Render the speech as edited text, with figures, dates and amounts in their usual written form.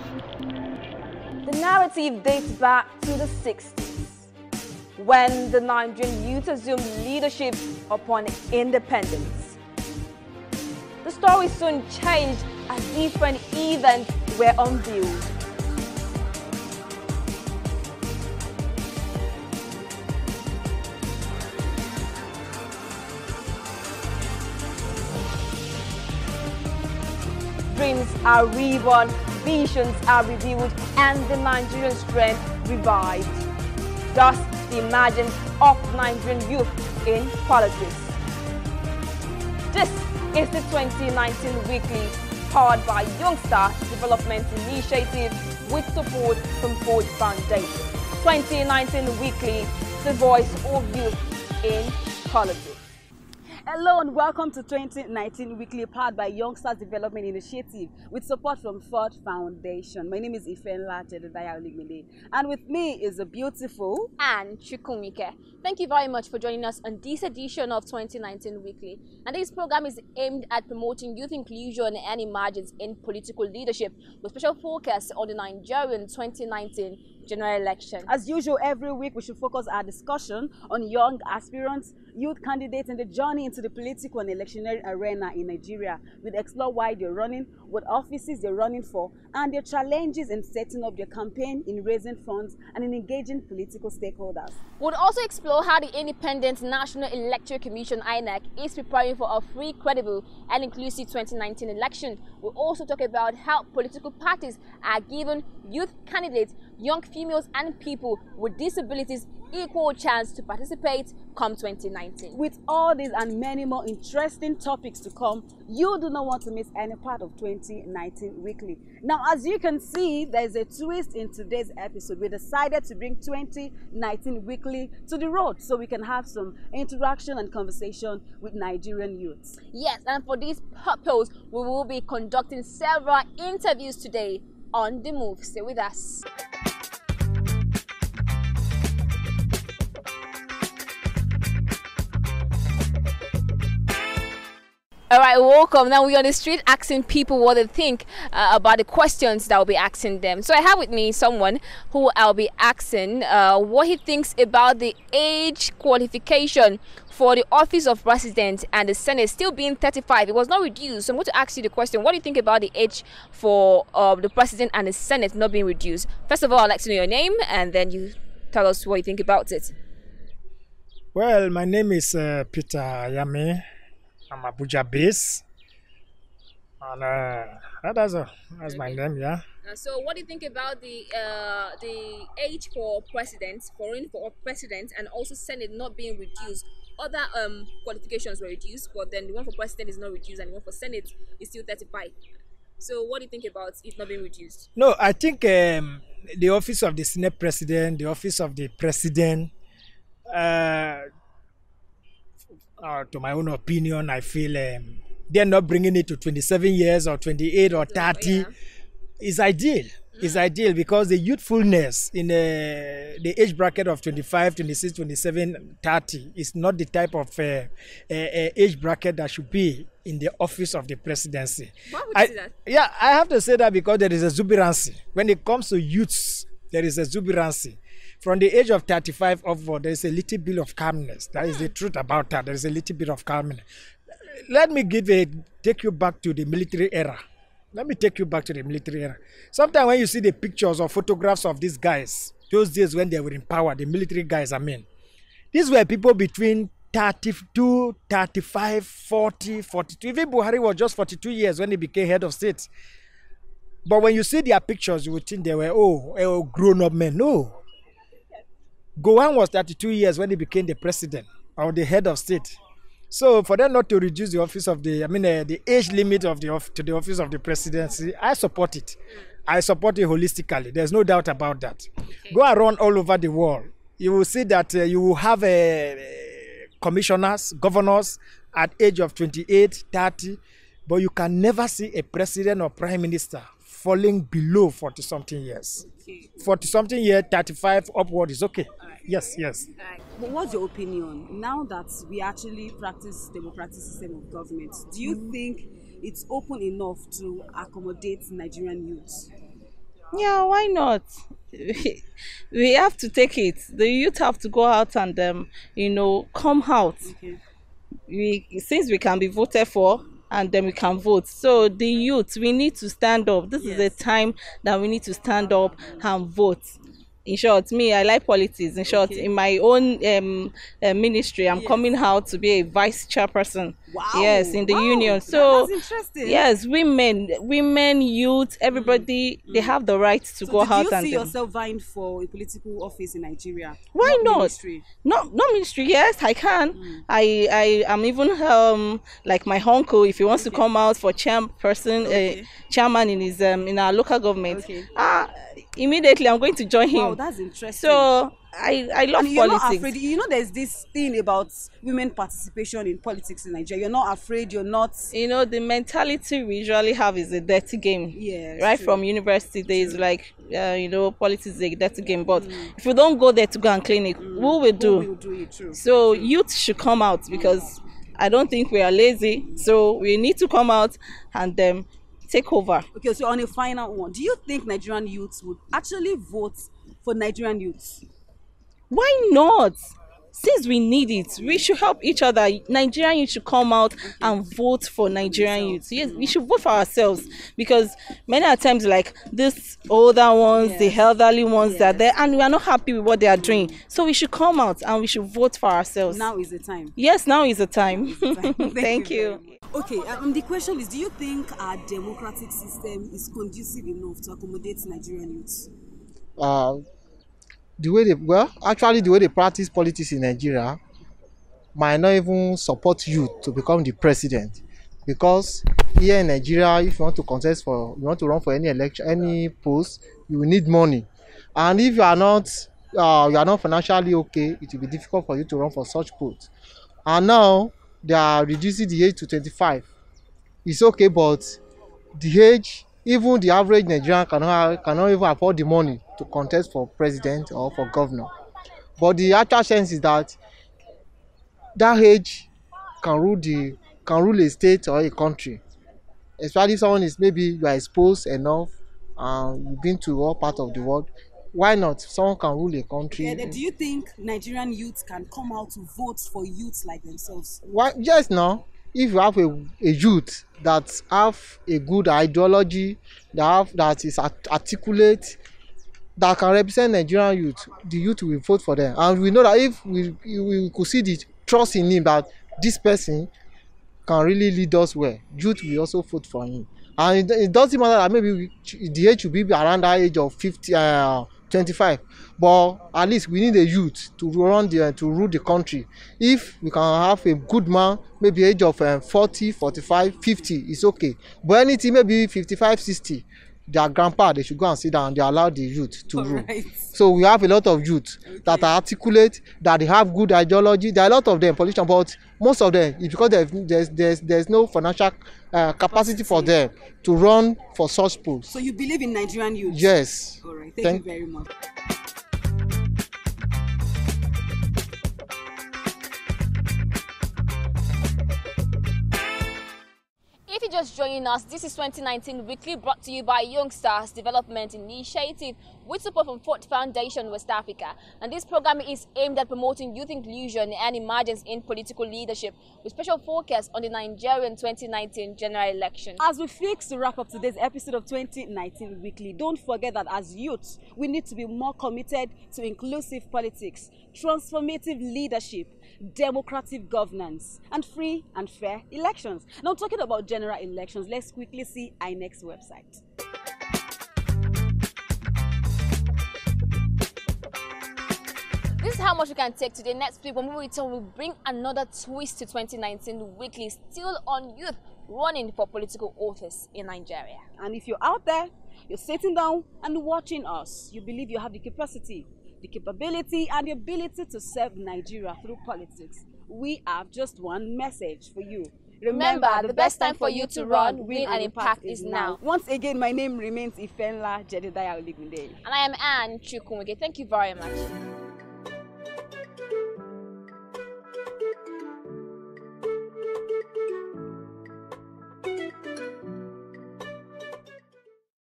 The narrative dates back to the 60s, when the Nigerian youth assumed leadership upon independence. The story soon changed as different events were unveiled. Dreams are reborn, visions are revealed, and the Nigerian strength revived. Thus, the emergence of Nigerian youth in politics. This is the 2019 Weekly, powered by Youngster Development Initiative with support from Ford Foundation. 2019 Weekly, the voice of youth in politics. Hello and welcome to 2019 Weekly, powered by Youngsters Development Initiative with support from Ford Foundation. My name is Ifenla and with me is a beautiful Anne. Thank you very much for joining us on this edition of 2019 Weekly. And this program is aimed at promoting youth inclusion and emergence in political leadership, with special focus on the Nigerian 2019 general election. As usual, every week we should focus our discussion on young aspirants, youth candidates, and the journey into the political and electionary arena in Nigeria. We'll explore why they're running, what offices they're running for, and their challenges in setting up their campaign, in raising funds, and in engaging political stakeholders. We'll also explore how the Independent National Electoral Commission (INEC) is preparing for a free, credible, and inclusive 2019 election. We'll also talk about how political parties are giving youth candidates, young females, and people with disabilities equal chance to participate come 2019. With all these and many more interesting topics to come, you do not want to miss any part of 2019 Weekly. Now, as you can see, there is a twist in today's episode. We decided to bring 2019 Weekly to the road so we can have some interaction and conversation with Nigerian youths. Yes, and for this purpose, we will be conducting several interviews today on The Move. Stay with us. All right, welcome. Now we're on the street asking people what they think about the questions that I'll be asking them. So I have with me someone who I'll be asking what he thinks about the age qualification for the office of president and the Senate still being 35. It was not reduced. So I'm going to ask you the question. What do you think about the age for the president and the Senate not being reduced? First of all, I'd like to know your name and then you tell us what you think about it. Well, my name is Peter Ayame. I'm Abuja based, and that's my name, yeah. So, what do you think about the age for president, for president, and also Senate not being reduced? Other qualifications were reduced, but then the one for president is not reduced, and the one for Senate is still 35. So, what do you think about it not being reduced? No, I think the office of the Senate president, the office of the president. To my own opinion, I feel they're not bringing it to 27 years or 28 or 30. Yeah. Is ideal. It's ideal because the youthfulness in the age bracket of 25, 26, 27, 30 is not the type of age bracket that should be in the office of the presidency. Why would you say that? Yeah, I have to say that because there is exuberancy. When it comes to youths, there is exuberancy. From the age of 35 upward, there is a little bit of calmness. That is the truth about that. There is a little bit of calmness. Let me take you back to the military era. Sometimes when you see the pictures or photographs of these guys, those days when they were in power, the military guys, these were people between 32, 35, 40, 42. Even Buhari was just 42 years when he became head of state. But when you see their pictures, you would think they were grown-up men. No. Gowon was 32 years when he became the president or the head of state. So for them not to reduce the office of the age limit of the office of the presidency, I support it. I support it holistically. There's no doubt about that. Okay. Go around all over the world. You will see that you will have commissioners, governors at age of 28, 30, but you can never see a president or prime minister falling below 40-something years. Okay. 40-something years, 35 upward is okay. Right. Yes. Right. But what's your opinion now that we actually practice democratic system of government? Do you think it's open enough to accommodate Nigerian youths? Yeah, why not? We have to take it. The youth have to go out and come out. Okay. Since we can be voted for, and then we can vote. So the youth, we need to stand up. This is the time that we need to stand up and vote. In short, me, I like politics. In short, in my own ministry, I'm coming out to be a vice chairperson. Wow. Yes, in the union. So that's interesting. yes, women, youth, everybody, they have the right to go out. Do you and see yourself vying for a political office in Nigeria? Why not? Ministry? Not ministry. Yes, I can. I am even like my uncle, if he wants to come out for chairperson, chairman in his in our local government. Immediately I'm going to join him. Wow, that's interesting. So I love and you're politics. not afraid. You know, there's this thing about women participation in politics in Nigeria. You're not afraid. You're not. The mentality we usually have is a dirty game. Yeah. Right true. From university days, like politics is a dirty game. But if you don't go there to go and clean it, who will do? Who will do it? True. So youth should come out because I don't think we are lazy. So we need to come out and take over. Okay, so on a final one, do you think Nigerian youths would actually vote for Nigerian youths? Why not? Since we need it, we should help each other. Nigerian youth should come out and vote for Nigerian youth. Yes, we should vote for ourselves because many times, like these older ones, the elderly ones, that are there, and we are not happy with what they are doing. So we should come out and we should vote for ourselves. Now is the time. Yes, now is the time. Thank you. Okay, the question is, do you think our democratic system is conducive enough to accommodate Nigerian youths? The way they practice politics in Nigeria might not even support youth to become the president, because here in Nigeria, if you want to run for any election, any post, you need money, and if you are not financially okay, it will be difficult for you to run for such post. And now they are reducing the age to 25. It's okay, but the age, even the average Nigerian cannot even afford the money to contest for president or for governor. But the actual sense is that age can rule a state or a country. Especially if someone is, maybe you are exposed enough and you've been to all parts of the world. Why not? Someone can rule a country. Yeah, do you think Nigerian youths can come out to vote for youths like themselves? Why? Yes, no. If you have a youth that have a good ideology, that is articulate, that can represent Nigerian youth, the youth will vote for them. And we know that if we could see the trust in him, that this person can really lead us well, youth will also vote for him. And it doesn't matter that maybe the age should be around that age of 25, but at least we need a youth to rule the country. If we can have a good man, maybe age of 40, 45, 50, it's okay. But anything maybe 55, 60, their grandpa, they should go and sit down and they allow the youth to rule. Right. So we have a lot of youth that are articulate, that they have good ideology. There are a lot of them politicians, but most of them, it's because there's no financial capacity for them to run for such posts. So you believe in Nigerian youth? Yes. All right. Thank you very much. If you're just joining us, this is 2019 Weekly, brought to you by Youngstars Development Initiative with support from Ford Foundation West Africa. And this program is aimed at promoting youth inclusion and emergence in political leadership, with special focus on the Nigerian 2019 general election. As we fix to wrap up today's episode of 2019 Weekly, don't forget that as youths, we need to be more committed to inclusive politics, transformative leadership, democratic governance, and free and fair elections. Now, talking about general elections, let's quickly see INEC's website. This is how much we can take today. Next week, when we return, we'll bring another twist to 2019 Weekly, still on youth running for political office in Nigeria. And if you're out there, you're sitting down and watching us, you believe you have the capacity, the capability, and the ability to serve Nigeria through politics, we have just one message for you. Remember, the best time for you to run, win, and impact is now. Once again, my name remains Ifenla Jedediah Oligunde. And I am Anne Chukwumege. Thank you very much.